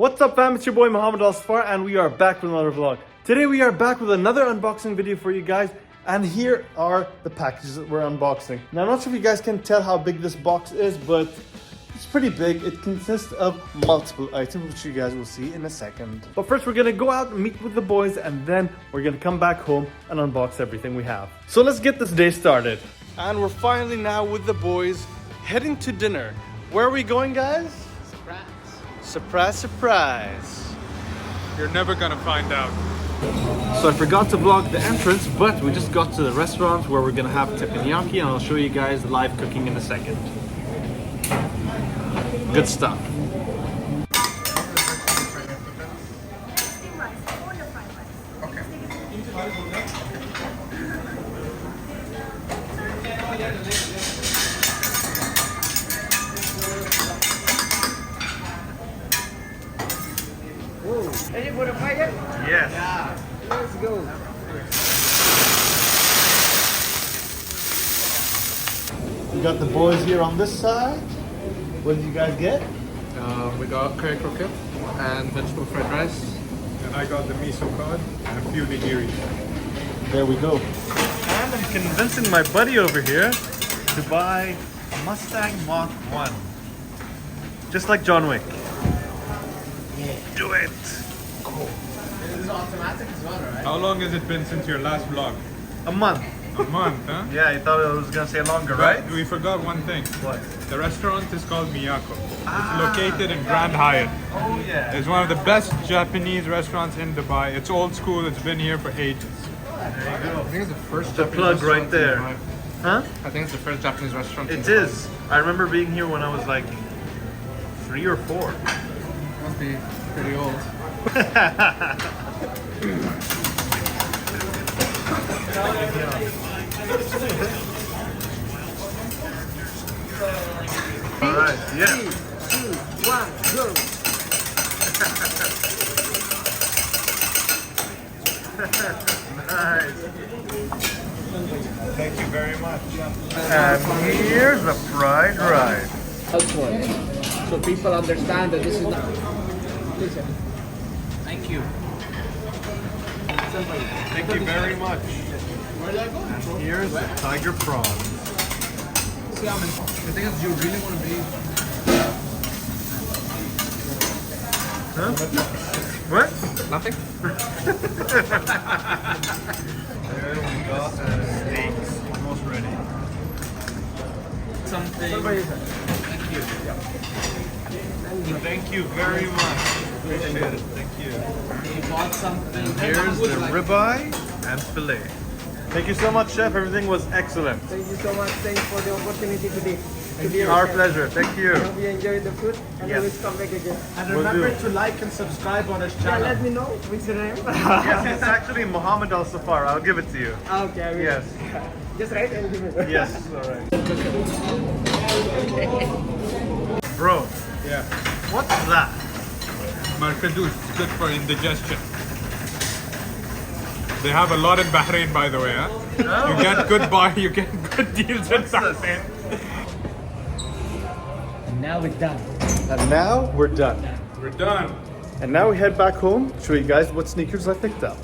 What's up fam, it's your boy Mohamed and we are back with another vlog. Today we are back with another unboxing video for you guys, and here are the packages that we're unboxing. Now I'm not sure if you guys can tell how big this box is, but it's pretty big. It consists of multiple items, which you guys will see in a second. But first we're gonna go out and meet with the boys, and then we're gonna come back home and unbox everything we have. So let's get this day started. And we're finally now with the boys heading to dinner. Where are we going, guys? Surprise, surprise. You're never gonna find out. So I forgot to vlog the entrance, but we just got to the restaurant where we're gonna have teppanyaki, and I'll show you guys live cooking in a second. Good stuff. Ready for the fry yet? Yes. Yeah. Let's go. We got the boys here on this side. What did you guys get? We got curry croquette and vegetable fried rice. And I got the miso cod and a few nigiri. There we go. And I'm convincing my buddy over here to buy Mustang Mach 1. Just like John Wick. Yeah. Do it! This is automatic as well, right? How long has it been since your last vlog? A month. A month, huh? Yeah, you thought I was gonna say longer, But right? we forgot one thing. What? The restaurant is called Miyako. It's located in Grand Hyatt. Oh yeah. It's one of the best Japanese restaurants in Dubai. It's old school, it's been here for ages. I think it's the first The Japanese plug right restaurant in there. Dubai. Huh? I think it's the first Japanese restaurant. in It Dubai. is. I remember being here when I was like 3 or 4. Must be pretty old. Alright, yeah. 3, 2, 1, go. Nice. Thank you very much. And here's the fried rice. Helpful. So people understand that this is not. Listen. Thank you. Thank you very much. Where did I go? And here's the tiger prawn. The thing is, you really want to be. Huh? What? Nothing? There we got steaks. Almost ready. Something. Thank you very much. Appreciate it. Thank you. You bought something. Here's the ribeye and filet. Thank you so much, Chef. Everything was excellent. Thank you so much. Thanks for the opportunity today. Our pleasure. Thank you. I hope you enjoyed the food and Yes. always come back again. And Will remember do. to like and subscribe on his Yeah, channel. let me know which name. Yes, it's actually Mohamed Al-Safar. I'll give it to you. Okay, I will. Yes. Just write and give me. Yes. All right. Bro, Yeah. what's that? Markadus, it's good for indigestion. They have a lot in Bahrain, by the way, huh? You get you get good deals in What's this? Bahrain. Now we're done. And now we're done. We're done. And now we head back home to show you guys what sneakers I picked up.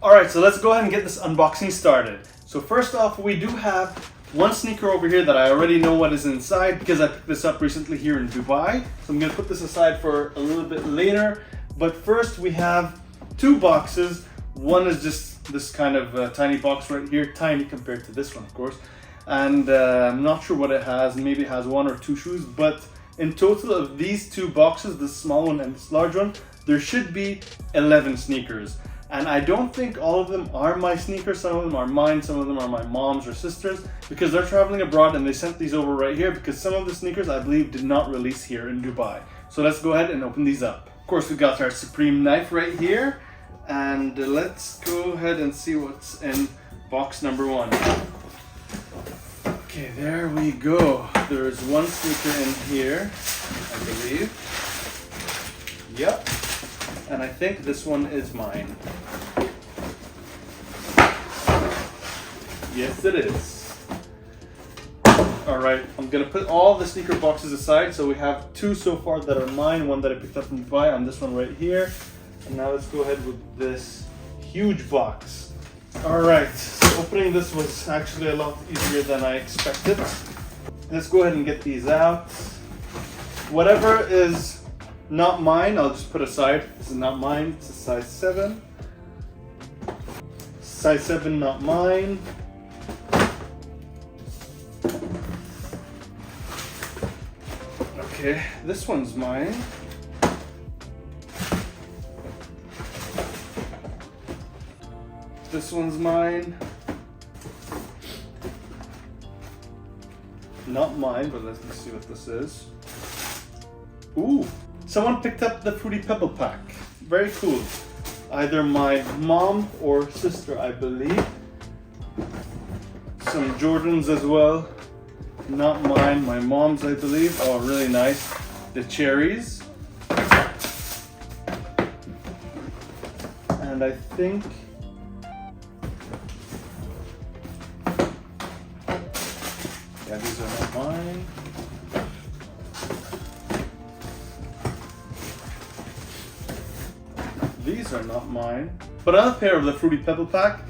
Alright, so let's go ahead and get this unboxing started. So first off, we do have one sneaker over here that I already know what is inside because I picked this up recently here in Dubai. So I'm going to put this aside for a little bit later. But first we have two boxes. One is just this kind of tiny box right here. Tiny compared to this one, of course. And I'm not sure what it has. Maybe it has 1 or 2 shoes. But in total of these two boxes, this small one and this large one, there should be 11 sneakers. And I don't think all of them are my sneakers. Some of them are mine, some of them are my mom's or sister's, because they're traveling abroad and they sent these over right here because some of the sneakers I believe did not release here in Dubai. So let's go ahead and open these up. Of course, we got our Supreme knife right here. And let's go ahead and see what's in box number 1. Okay, there we go. There's one sneaker in here, I believe. Yep. And I think this one is mine. Yes, it is. All Alright, I'm gonna put all the sneaker boxes aside. So we have 2 so far that are mine, one that I picked up from Dubai, and this one right here. And now let's go ahead with this huge box. Alright, so opening this was actually a lot easier than I expected. Let's go ahead and get these out. Whatever is not mine, I'll just put aside. This is not mine, it's a size 7. Size 7, not mine. Okay, this one's mine. This one's mine. Not mine, but let's see what this is. Ooh, someone picked up the Fruity Pebble pack. Very cool. Either my mom or sister, I believe. Some Jordans as well. Not mine, my mom's, I believe. Oh, really nice. The cherries. And I think yeah, these are not mine. These are not mine. But another pair of the Fruity Pebble pack.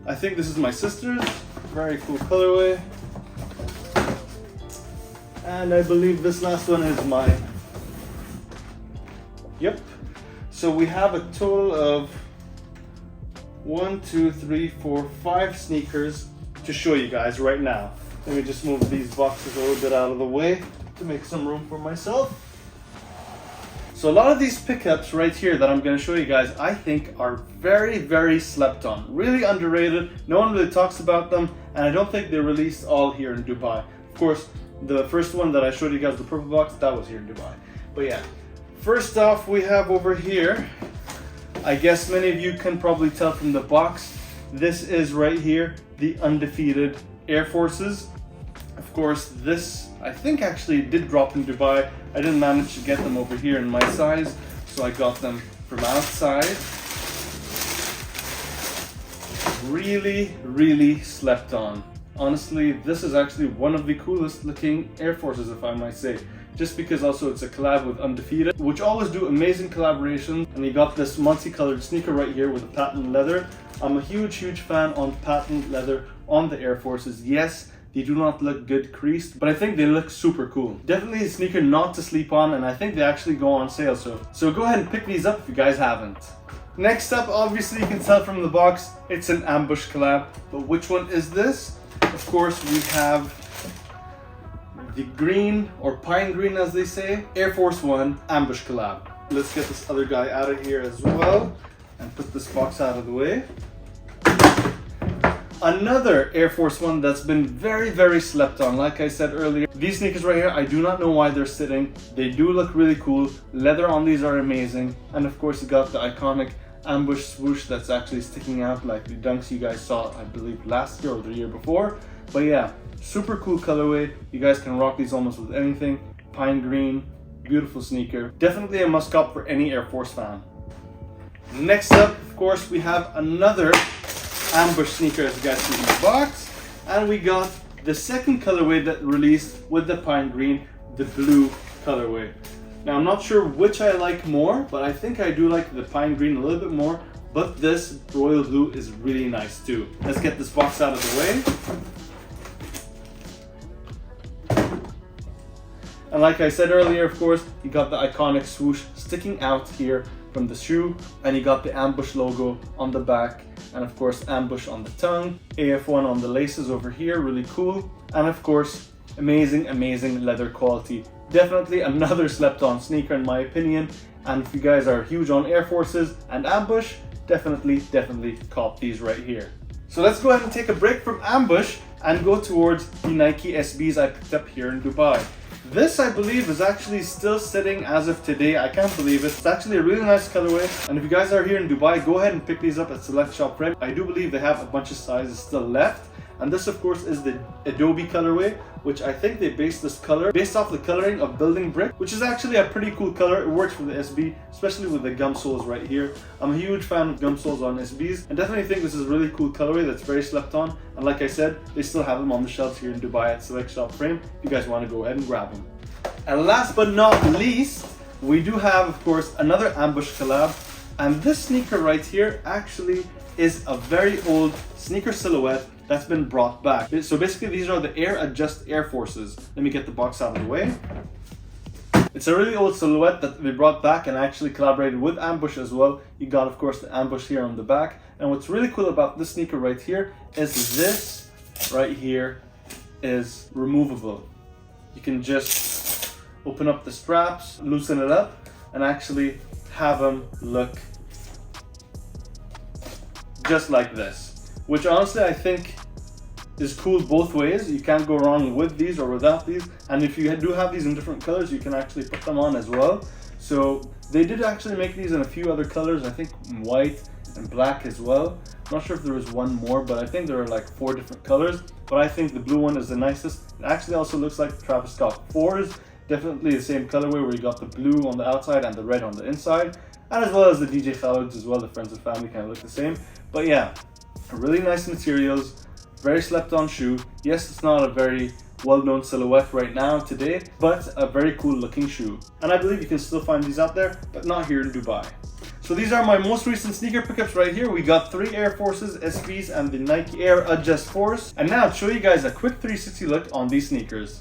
I think this is my sister's. Very cool colorway. And I believe this last one is mine. Yep. So we have a total of 1, 2, 3, 4, 5 sneakers to show you guys right now. Let me just move these boxes a little bit out of the way to make some room for myself. So a lot of these pickups right here that I'm going to show you guys, I think are very, very slept on. Really underrated. No one really talks about them, and I don't think they're released all here in Dubai. Of course, the first one that I showed you guys, the purple box, that was here in Dubai. But yeah, first off we have over here, I guess many of you can probably tell from the box, this is right here, the undefeated Air Forces. Of course, this I think actually did drop in Dubai. I didn't manage to get them over here in my size, so I got them from outside. Really, really slept on. Honestly, this is actually one of the coolest looking Air Forces, if I might say. Just because also it's a collab with Undefeated, which always do amazing collaborations. And you got this multicolored sneaker right here with the patent leather. I'm a huge, huge fan on patent leather on the Air Forces. Yes, they do not look good creased, but I think they look super cool. Definitely a sneaker not to sleep on, and I think they actually go on sale. So go ahead and pick these up if you guys haven't. Next up, obviously you can tell from the box, it's an ambush collab. But which one is this? Of course, we have the green, or pine green as they say, Air Force One ambush collab. Let's get this other guy out of here as well and put this box out of the way. Another Air Force One that's been very, very slept on. Like I said earlier, these sneakers right here, I do not know why they're sitting. They do look really cool. Leather on these are amazing. And of course, you got the iconic ambush swoosh that's actually sticking out like the dunks you guys saw, I believe, last year or the year before. But yeah, super cool colorway. You guys can rock these almost with anything. Pine green, beautiful sneaker. Definitely a must cop for any Air Force fan. Next up, of course, we have another ambush sneaker as you guys see in the box. And we got the second colorway that released with the pine green, the blue colorway. Now I'm not sure which I like more, but I think I do like the pine green a little bit more, but this royal blue is really nice too. Let's get this box out of the way. And like I said earlier, of course, you got the iconic swoosh sticking out here from the shoe, and you got the ambush logo on the back, and of course ambush on the tongue, AF1 on the laces over here, really cool, and of course amazing, amazing leather quality. Definitely another slept on sneaker in my opinion, and if you guys are huge on Air Forces and ambush, definitely cop these right here. So let's go ahead and take a break from ambush and go towards the Nike SBs I picked up here in Dubai. This, I believe, is actually still sitting as of today. I can't believe it. It's actually a really nice colorway. And if you guys are here in Dubai, go ahead and pick these up at Select Shop Frame. I do believe they have a bunch of sizes still left. And this of course is the Adobe colorway, which I think they based this color based off the coloring of building brick, which is actually a pretty cool color. It works for the SB, especially with the gum soles right here. I'm a huge fan of gum soles on SBs, and definitely think this is a really cool colorway that's very slept on. And like I said, they still have them on the shelves here in Dubai at Select Shop Frame if you guys want to go ahead and grab them. And last but not least, we do have of course another ambush collab, and this sneaker right here actually is a very old sneaker silhouette that's been brought back. So basically these are the Air Adjust Air Forces. Let me get the box out of the way. It's a really old silhouette that they brought back and actually collaborated with Ambush as well. You got of course the Ambush here on the back. And what's really cool about this sneaker right here is this right here is removable. You can just open up the straps, loosen it up, and actually have them look just like this, which honestly I think is cool both ways. You can't go wrong with these or without these, and if you do have these in different colors, you can actually put them on as well. So they did actually make these in a few other colors, I think white and black as well. I'm not sure if there was one more, but I think there are like 4 different colors, but I think the blue one is the nicest. It actually also looks like Travis Scott 4s, definitely the same colorway where you got the blue on the outside and the red on the inside, and as well as the DJ Khaled's as well. The Friends and Family kind of look the same. But yeah, really nice materials, very slept on shoe. Yes, it's not a very well-known silhouette right now today, but a very cool looking shoe. And I believe you can still find these out there, but not here in Dubai. So these are my most recent sneaker pickups right here. We got 3 Air Forces, SBs, and the Nike Air Adjust Force. And now to show you guys a quick 360 look on these sneakers.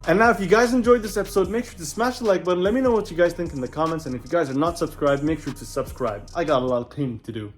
And now if you guys enjoyed this episode, make sure to smash the like button. Let me know what you guys think in the comments, and if you guys are not subscribed, make sure to subscribe. I got a lot of cleaning to do.